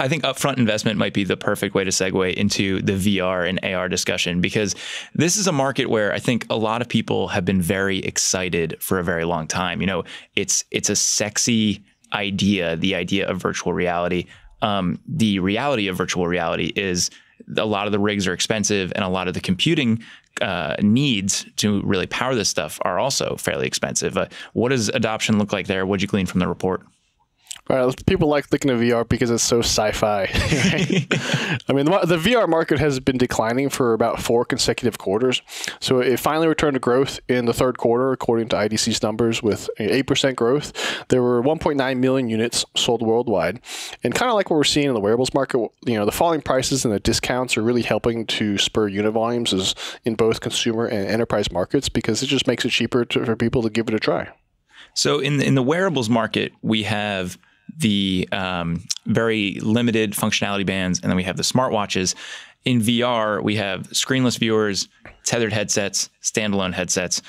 I think upfront investment might be the perfect way to segue into the VR and AR discussion, because this is a market where I think a lot of people have been very excited for a very long time. You know, it's a sexy idea, the idea of virtual reality. The reality of virtual reality is a lot of the rigs are expensive, and a lot of the computing needs to really power this stuff are also fairly expensive. What does adoption look like there? What'd you glean from the report? People like looking at VR because it's so sci-fi. Right? I mean, the VR market has been declining for about 4 consecutive quarters. So it finally returned to growth in the third quarter, according to IDC's numbers, with 8% growth. There were 1.9 million units sold worldwide. And kind of like what we're seeing in the wearables market, you know, the falling prices and the discounts are really helping to spur unit volumes in both consumer and enterprise markets, because it just makes it cheaper for people to give it a try. So in the wearables market, we have the very limited functionality bands, and then we have the smartwatches. In VR, we have screenless viewers, tethered headsets, standalone headsets.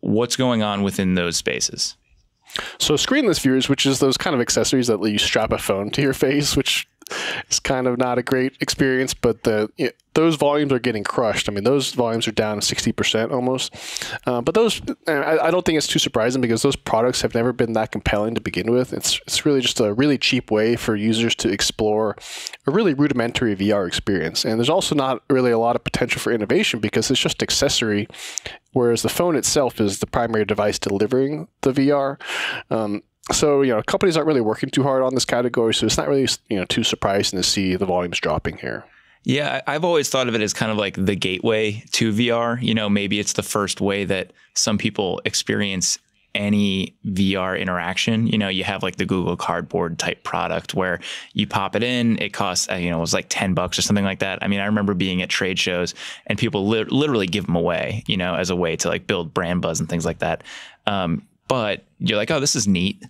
What's going on within those spaces? So screenless viewers, which is those kind of accessories that let you strap a phone to your face, which is kind of not a great experience, but those volumes are getting crushed. I mean, those volumes are down 60% almost. But those, I don't think it's too surprising, because those products have never been that compelling to begin with. It's really just a really cheap way for users to explore a really rudimentary VR experience. And there's also not really a lot of potential for innovation, because it's just accessory, whereas the phone itself is the primary device delivering the VR. So, you know, companies aren't really working too hard on this category, so it's not really, you know, too surprising to see the volumes dropping here. Yeah, I've always thought of it as kind of like the gateway to VR. You know, maybe it's the first way that some people experience any VR interaction. You know, you have like the Google Cardboard type product where you pop it in, it costs, you know, it was like $10 or something like that. I mean, I remember being at trade shows and people literally give them away, you know, as a way to like build brand buzz and things like that. But you're like, oh, this is neat.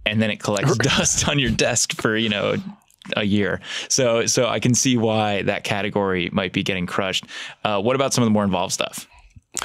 And then it collects dust on your desk for, you know, a year. So I can see why that category might be getting crushed. What about some of the more involved stuff?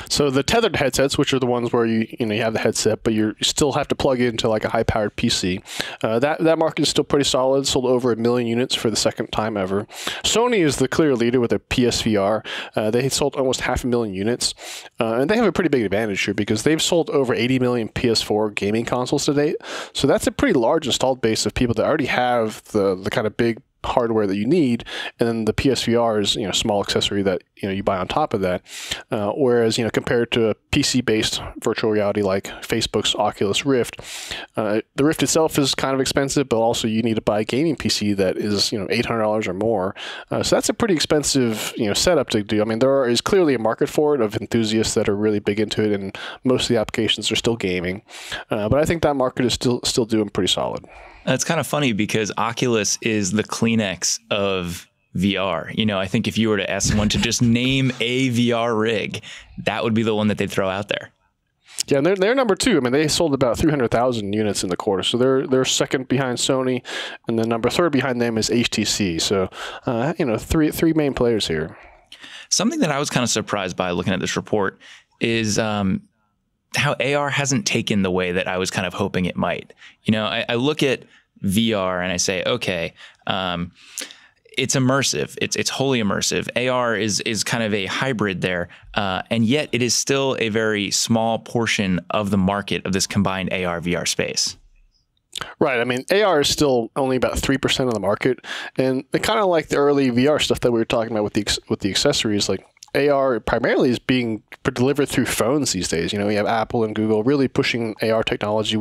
So the tethered headsets, which are the ones where you have the headset, but you still have to plug it into like a high-powered PC. That market is still pretty solid. Sold over 1 million units for the second time ever. Sony is the clear leader with their PSVR. They sold almost 500,000 units, and they have a pretty big advantage here, because they've sold over 80 million PS4 gaming consoles to date. So that's a pretty large installed base of people that already have the kind of big hardware that you need, and then the PSVR is, you know, a small accessory that, you know, you buy on top of that. Whereas, you know, compared to a PC-based virtual reality like Facebook's Oculus Rift, the Rift itself is kind of expensive, but also you need to buy a gaming PC that is, you know, $800 or more. So that's a pretty expensive, you know, setup to do. I mean, there is clearly a market for it of enthusiasts that are really big into it, and most of the applications are still gaming. But I think that market is still doing pretty solid. It's kind of funny, because Oculus is the Kleenex of VR. You know, I think if you were to ask someone to just name a VR rig, that would be the one that they'd throw out there. Yeah, and they're number 2. I mean, they sold about 300,000 units in the quarter, so they're second behind Sony, and the number 3 behind them is HTC. So, you know, three main players here. Something that I was kind of surprised by looking at this report is how AR hasn't taken the way that I was kind of hoping it might. You know, I look at VR and I say, okay, it's immersive. It's wholly immersive. AR is kind of a hybrid there, and yet it is still a very small portion of the market of this combined AR VR space. Right. I mean, AR is still only about 3% of the market, and kind of like the early VR stuff that we were talking about with the accessories, like AR primarily is being delivered through phones these days. You know, we have Apple and Google really pushing AR technology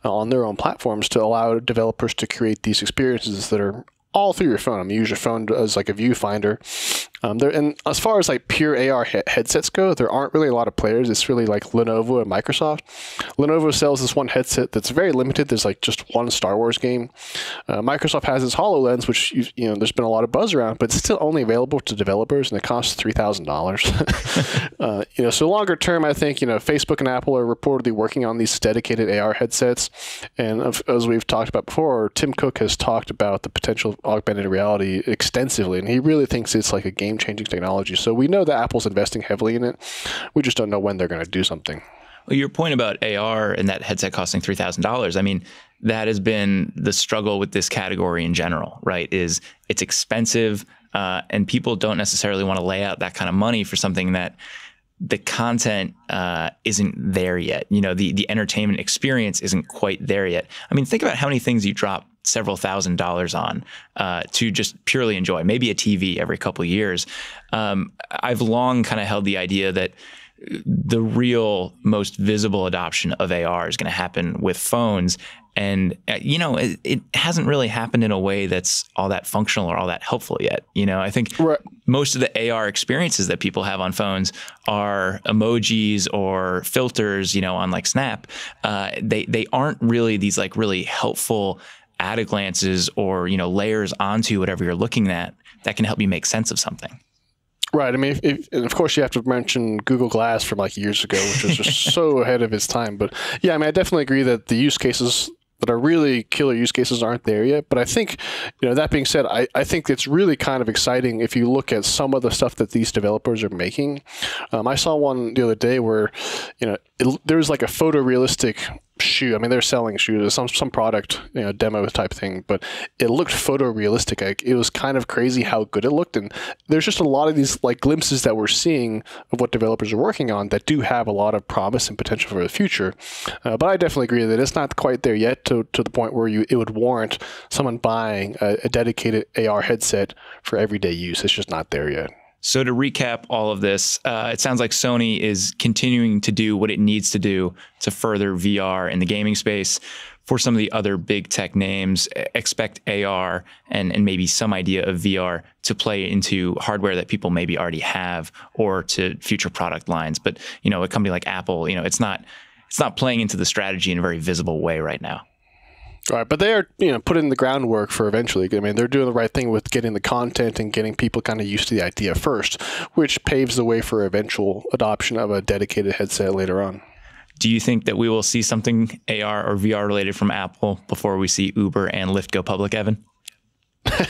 on their own platforms to allow developers to create these experiences that are all through your phone. I mean, use your phone as like a viewfinder. And as far as like pure AR headsets go, there aren't really a lot of players. It's really like Lenovo and Microsoft. Lenovo sells this one headset that's very limited. There's like just one Star Wars game. Microsoft has its HoloLens, which you know there's been a lot of buzz around, but it's still only available to developers, and it costs $3,000. You know, so longer term, I think Facebook and Apple are reportedly working on these dedicated AR headsets, and as we've talked about before, Tim Cook has talked about the potential of augmented reality extensively, and he really thinks it's like a game-changing technology. So we know that Apple's investing heavily in it. We just don't know when they're going to do something. Well, your point about AR and that headset costing $3,000, I mean, that has been the struggle with this category in general, right? Is it's expensive, and people don't necessarily want to lay out that kind of money for something that the content isn't there yet. You know, the entertainment experience isn't quite there yet. I mean, think about how many things you drop several $1,000s on to just purely enjoy, maybe a TV every couple of years. I've long kind of held the idea that the real most visible adoption of AR is going to happen with phones. And, you know, it hasn't really happened in a way that's all that functional or all that helpful yet. You know, I think most of the AR experiences that people have on phones are emojis or filters, you know, on like Snap. They aren't really these like really helpful at a glances or, you know, layers onto whatever you're looking at that can help you make sense of something. Right. I mean, and of course, you have to mention Google Glass from like years ago, which was just so ahead of its time. But yeah, I mean, I definitely agree that the use cases that are really killer use cases aren't there yet. But I think, you know, that being said, I think it's really kind of exciting if you look at some of the stuff that these developers are making. I saw one the other day where, you know, there was like a photorealistic shoe. I mean, they're selling shoes, some product, you know, demo type thing, but it looked photorealistic. Like, it was kind of crazy how good it looked. And there's just a lot of these like glimpses that we're seeing of what developers are working on that do have a lot of promise and potential for the future. But I definitely agree that it's not quite there yet to the point where it would warrant someone buying a dedicated AR headset for everyday use. It's just not there yet. So to recap all of this, it sounds like Sony is continuing to do what it needs to do to further VR in the gaming space. For some of the other big tech names, expect AR and maybe some idea of VR to play into hardware that people maybe already have or to future product lines. But, you know, a company like Apple, you know, it's not playing into the strategy in a very visible way right now. All right, but they are, you know, putting the groundwork for eventually. I mean, they're doing the right thing with getting the content and getting people kind of used to the idea first, which paves the way for eventual adoption of a dedicated headset later on. Do you think that we will see something AR or VR related from Apple before we see Uber and Lyft go public, Evan?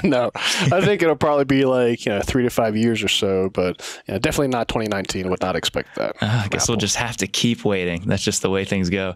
No, I think it'll probably be like, you know, 3 to 5 years or so, but you know, definitely not 2019. Would not expect that. I guess Apple. We'll just have to keep waiting. That's just the way things go.